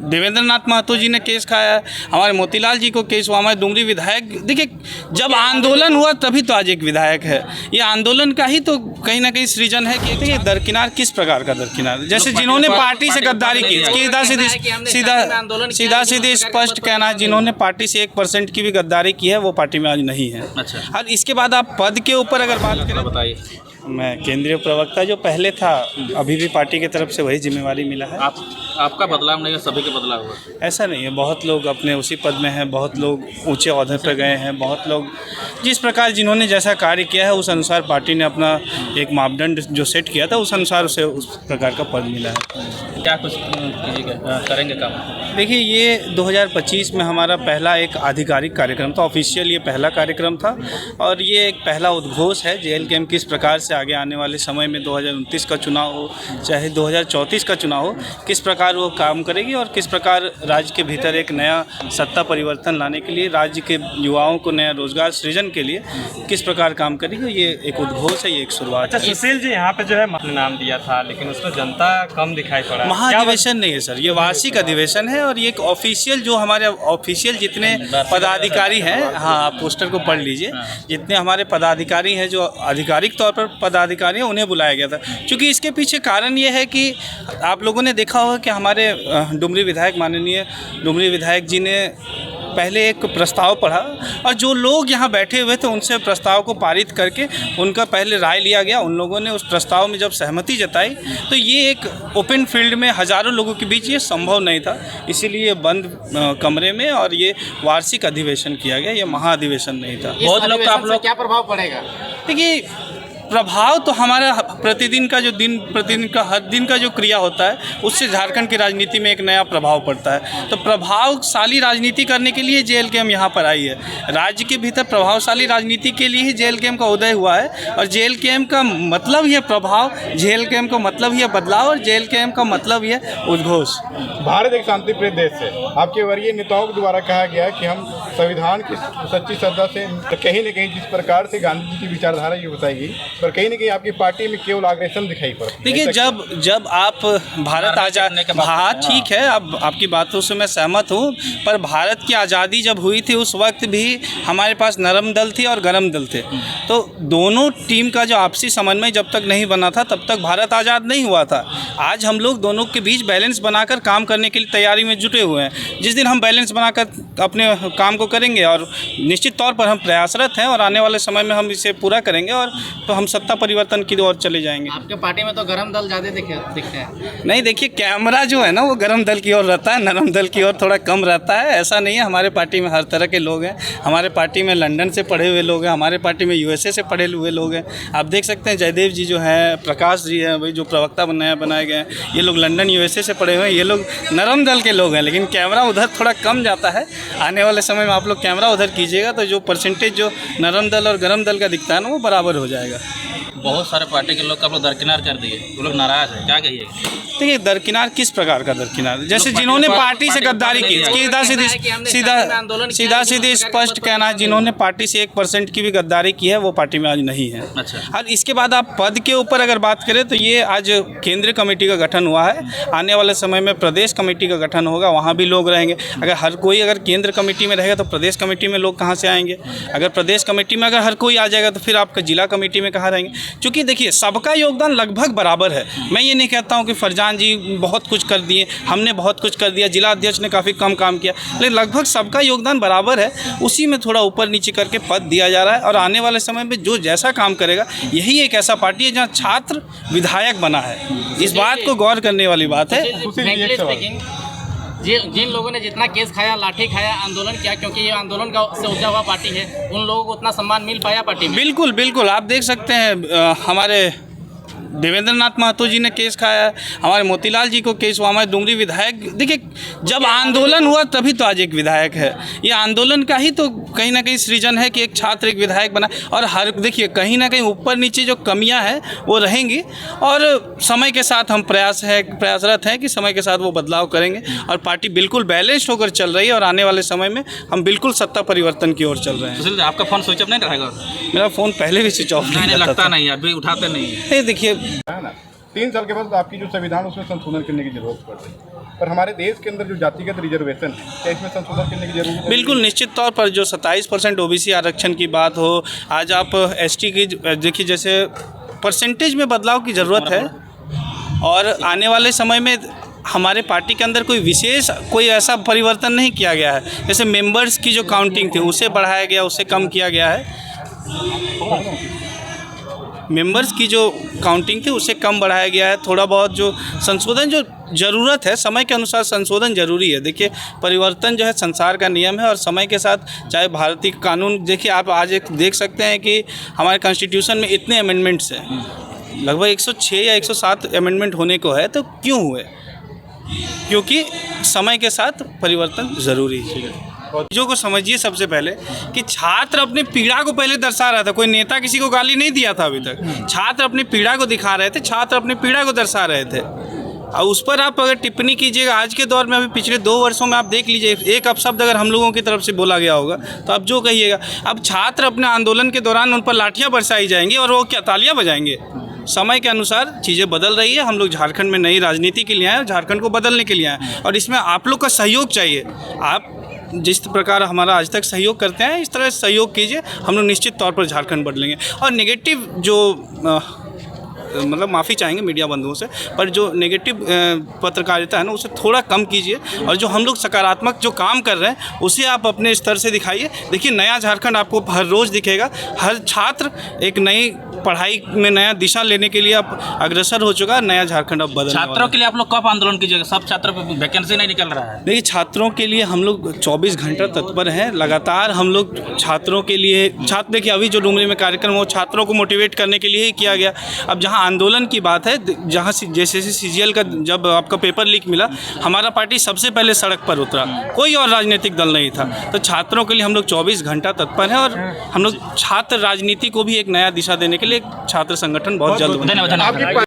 देवेंद्र नाथ महतो जी ने केस खाया है, हमारे मोतीलाल जी को केस हुआ, हमारे डुमरी विधायक। देखिए, जब आंदोलन हुआ तभी तो आज एक विधायक है। ये आंदोलन का ही तो कहीं ना कहीं सृजन है कि ये दरकिनार किस प्रकार का दरकिनार, जैसे जिन्होंने पार्टी से गद्दारी की, सीधा सीधी स्पष्ट कहना है, जिन्होंने पार्टी से 1% की भी गद्दारी की है वो पार्टी में आज नहीं है। अच्छा, और इसके बाद आप पद के ऊपर अगर बात करें, बताइए। मैं केंद्रीय प्रवक्ता जो पहले था, अभी भी पार्टी की तरफ से वही जिम्मेवारी मिला है। आपका बदलाव नहीं है, सभी का बदलाव हुआ? ऐसा नहीं है, बहुत लोग अपने उसी पद में हैं, बहुत लोग ऊंचे ओहदे पर गए हैं, बहुत लोग जिस प्रकार जिन्होंने जैसा कार्य किया है उस अनुसार पार्टी ने अपना एक मापदंड जो सेट किया था उस अनुसार उसे उस प्रकार का पद मिला है। क्या कुछ करेंगे काम? देखिए, ये 2025 में हमारा पहला एक आधिकारिक कार्यक्रम था, ऑफिशियल ये पहला कार्यक्रम था और ये एक पहला उद्घोष है JLKM किस प्रकार से आगे आने वाले समय में 2029 का चुनाव हो चाहे 2034 का चुनाव हो, किस प्रकार वो काम करेगी और किस प्रकार राज्य के भीतर एक नया सत्ता परिवर्तन लाने के लिए, राज्य के युवाओं को नया रोजगार सृजन के लिए किस प्रकार काम करेगी, ये एक उद्घोष है, ये एक शुरुआत है। सुशील जी, यहाँ पे जो है नाम दिया था लेकिन उसमें जनता कम दिखाई पड़ा। महाधिवेशन नहीं है सर, ये वार्षिक अधिवेशन है और ये एक ऑफिशियल जो हमारे ऑफिशियल जितने पदाधिकारी हैं, हाँ आप पोस्टर को पढ़ लीजिए, जितने हमारे पदाधिकारी हैं जो आधिकारिक तौर पर पदाधिकारी हैं उन्हें बुलाया गया था। क्योंकि इसके पीछे कारण ये है कि आप लोगों ने देखा होगा कि हमारे डुमरी विधायक, माननीय डुमरी विधायक जी ने पहले एक प्रस्ताव पढ़ा और जो लोग यहाँ बैठे हुए थे उनसे प्रस्ताव को पारित करके उनका पहले राय लिया गया। उन लोगों ने उस प्रस्ताव में जब सहमति जताई तो ये एक ओपन फील्ड में हज़ारों लोगों के बीच ये संभव नहीं था, इसीलिए बंद कमरे में और ये वार्षिक अधिवेशन किया गया, ये महाअधिवेशन नहीं था। बहुत लोग तो आप लोग क्या प्रभाव पड़ेगा? देखिए, प्रभाव तो हमारा प्रतिदिन का जो प्रतिदिन का हर दिन का जो क्रिया होता है उससे झारखंड की राजनीति में एक नया प्रभाव पड़ता है। तो प्रभावशाली राजनीति करने के लिए JLKM यहाँ पर आई है। राज्य के भीतर प्रभावशाली राजनीति के लिए ही JLKM का उदय हुआ है और JLKM का मतलब ही है प्रभाव, JLKM का मतलब ही है बदलाव और JLKM का मतलब ही है उद्घोष। भारत एक शांतिप्रिय देश है। आपके वरीय नेताओं के द्वारा कहा गया कि हम संविधान की सच्ची श्रद्धा से कहीं न कहीं जिस प्रकार से गांधी जी की विचारधारा ये बताई गई, पर कहीं न कहीं आपकी पार्टी में केवल आग्रेशन दिखाई पड़ता है। देखिए, जब आप भारत आज़ाद, हाँ ठीक है, अब आपकी बातों से मैं सहमत हूँ, पर भारत की आज़ादी जब हुई थी उस वक्त भी हमारे पास नरम दल थी और गरम दल थे। तो दोनों टीम का जो आपसी समन्वय जब तक नहीं बना था तब तक भारत आज़ाद नहीं हुआ था। आज हम लोग दोनों के बीच बैलेंस बनाकर काम करने के लिए तैयारी में जुटे हुए हैं। जिस दिन हम बैलेंस बनाकर अपने काम को करेंगे और निश्चित तौर पर हम प्रयासरत हैं और आने वाले समय में हम इसे पूरा करेंगे और तो हम सत्ता परिवर्तन की ओर चले जाएंगे। आपके पार्टी में तो गरम दल ज़्यादा दिखते हैं। नहीं, देखिए, कैमरा जो है ना वो गरम दल की ओर रहता है, नरम दल की ओर थोड़ा कम रहता है। ऐसा नहीं है, हमारे पार्टी में हर तरह के लोग हैं। हमारे पार्टी में लंदन से पढ़े हुए लोग हैं, हमारे पार्टी में USA से पढ़े हुए लोग हैं। आप देख सकते हैं जयदेव जी जो हैं, प्रकाश जी हैं, वही जो प्रवक्ता बनाए गए हैं, ये लोग लंदन USA से पढ़े हुए हैं, ये लोग नरम दल के लोग हैं। लेकिन कैमरा उधर थोड़ा कम जाता है। आने वाले समय में आप लोग कैमरा उधर कीजिएगा तो जो परसेंटेज जो नरम दल और गरम दल का दिखता है ना वो बराबर हो जाएगा। बहुत सारे पार्टी के लोग आप लोग दरकिनार कर दिए, वो लोग नाराज है, क्या कहिए? देखिए, दरकिनार किस प्रकार का दरकिनार, जैसे जिन्होंने पार्टी से गद्दारी की, सीधा सीधी स्पष्ट कहना है, जिन्होंने पार्टी से 1% की भी गद्दारी की है वो पार्टी में आज नहीं है। अच्छा, और इसके बाद आप पद के ऊपर अगर बात करें तो ये आज केंद्रीय कमेटी का गठन हुआ है। आने वाले समय में प्रदेश कमेटी का गठन होगा, वहाँ भी लोग रहेंगे। अगर केंद्र कमेटी में रहेगा तो प्रदेश कमेटी में लोग कहाँ से आएंगे? अगर प्रदेश कमेटी में अगर हर कोई आ जाएगा तो फिर आपका जिला कमेटी में कहाँ रहेंगे? क्योंकि देखिए, सबका योगदान लगभग बराबर है। मैं ये नहीं कहता हूँ कि फरजान जी बहुत कुछ कर दिए, हमने बहुत कुछ कर दिया, जिला अध्यक्ष ने काफ़ी कम काम किया, लेकिन लगभग सबका योगदान बराबर है। उसी में थोड़ा ऊपर नीचे करके पद दिया जा रहा है और आने वाले समय में जो जैसा काम करेगा, यही एक ऐसा पार्टी है जहाँ छात्र विधायक बना है। इस बात को गौर करने वाली बात है। जिन लोगों ने जितना केस खाया, लाठी खाया, आंदोलन किया, क्योंकि ये आंदोलन का से उठा हुआ पार्टी है, उन लोगों को उतना सम्मान मिल पाया पार्टी में? बिल्कुल बिल्कुल, आप देख सकते हैं हमारे देवेंद्र नाथ महतो जी ने केस खाया है, हमारे मोतीलाल जी को केस हुआ, हमारे डुमरी विधायक। देखिए, जब आंदोलन हुआ तभी तो आज एक विधायक है। ये आंदोलन का ही तो कहीं ना कहीं सृजन है कि एक छात्र एक विधायक बना। और देखिए, कहीं ना कहीं ऊपर नीचे जो कमियां हैं वो रहेंगी और समय के साथ हम प्रयासरत हैं कि समय के साथ वो बदलाव करेंगे और पार्टी बिल्कुल बैलेंस्ड होकर चल रही है और आने वाले समय में हम बिल्कुल सत्ता परिवर्तन की ओर चल रहे हैं। आपका फ़ोन स्विच ऑफ नहीं रहेगा? मेरा फ़ोन पहले भी स्विच ऑफ नहीं लगता नहीं, अभी उठाते नहीं है। देखिए, है ना, 3 साल के बाद आपकी जो संविधान उसमें संशोधन करने की जरूरत पड़ रही है। पर हमारे देश के अंदर जो जातिगत रिजर्वेशन है, क्या इसमें संशोधन करने की जरूरत है? बिल्कुल निश्चित तौर पर जो 27% ओबीसी आरक्षण की बात हो, आज आप एसटी की देखिए, जैसे परसेंटेज में बदलाव की ज़रूरत है और आने वाले समय में हमारे पार्टी के अंदर कोई ऐसा परिवर्तन नहीं किया गया है। जैसे मेंबर्स की जो काउंटिंग थी उसे बढ़ाया गया, उसे कम किया गया है। मेंबर्स की जो काउंटिंग थी उसे कम बढ़ाया गया है। थोड़ा बहुत जो संशोधन जो ज़रूरत है, समय के अनुसार संशोधन ज़रूरी है। देखिए परिवर्तन जो है संसार का नियम है और समय के साथ चाहे भारतीय कानून, देखिए आप आज एक देख सकते हैं कि हमारे कॉन्स्टिट्यूशन में इतने अमेंडमेंट्स हैं, लगभग 106 या 107 अमेंडमेंट होने को है। तो क्यों हुए? क्योंकि समय के साथ परिवर्तन ज़रूरी है। चीज़ों को समझिए सबसे पहले कि छात्र अपनी पीड़ा को पहले दर्शा रहा था, कोई नेता किसी को गाली नहीं दिया था अभी तक। छात्र अपनी पीड़ा को दिखा रहे थे, छात्र अपनी पीड़ा को दर्शा रहे थे और उस पर आप अगर टिप्पणी कीजिएगा, आज के दौर में अभी पिछले 2 वर्षों में आप देख लीजिए, एक अपशब्द अगर हम लोगों की तरफ से बोला गया होगा तो आप जो कहिएगा। अब छात्र अपने आंदोलन के दौरान उन पर लाठियाँ बरसाई जाएंगी और वो क्या तालियाँ बजाएंगे? समय के अनुसार चीज़ें बदल रही है। हम लोग झारखंड में नई राजनीति के लिए आए, झारखंड को बदलने के लिए आए और इसमें आप लोग का सहयोग चाहिए। आप जिस प्रकार हमारा आज तक सहयोग करते हैं इस तरह सहयोग कीजिए, हम लोग निश्चित तौर पर झारखंड बदलेंगे। और नेगेटिव जो मतलब माफ़ी चाहेंगे मीडिया बंधुओं से, पर जो नेगेटिव पत्रकारिता है ना उसे थोड़ा कम कीजिए और जो हम लोग सकारात्मक जो काम कर रहे हैं उसे आप अपने स्तर से दिखाइए। देखिए नया झारखंड आपको हर रोज़ दिखेगा। हर छात्र एक नई पढ़ाई में नया दिशा लेने के लिए अब अग्रसर हो चुका है। नया झारखंड अब बदलने वाला है। छात्रों के लिए आप लोग कब आंदोलन कीजिएगा? सब छात्रों पे वैकेंसी नहीं निकल रहा है। देखिए छात्रों के लिए हम लोग 24 घंटा तत्पर हैं। लगातार हम लोग छात्रों के लिए देखिए अभी जो डुमरी में कार्यक्रम वो छात्रों को मोटिवेट करने के लिए ही किया गया। अब जहां आंदोलन की बात है, जहां जैसे CGL का जब आपका पेपर लीक मिला, हमारा पार्टी सबसे पहले सड़क पर उतरा, कोई और राजनीतिक दल नहीं था। तो छात्रों के लिए हम लोग 24 घंटा तत्पर हैं और हम लोग छात्र राजनीति को भी एक नया दिशा देने के लिए छात्र संगठन बहुत जल्द धन्यवाद। आपकी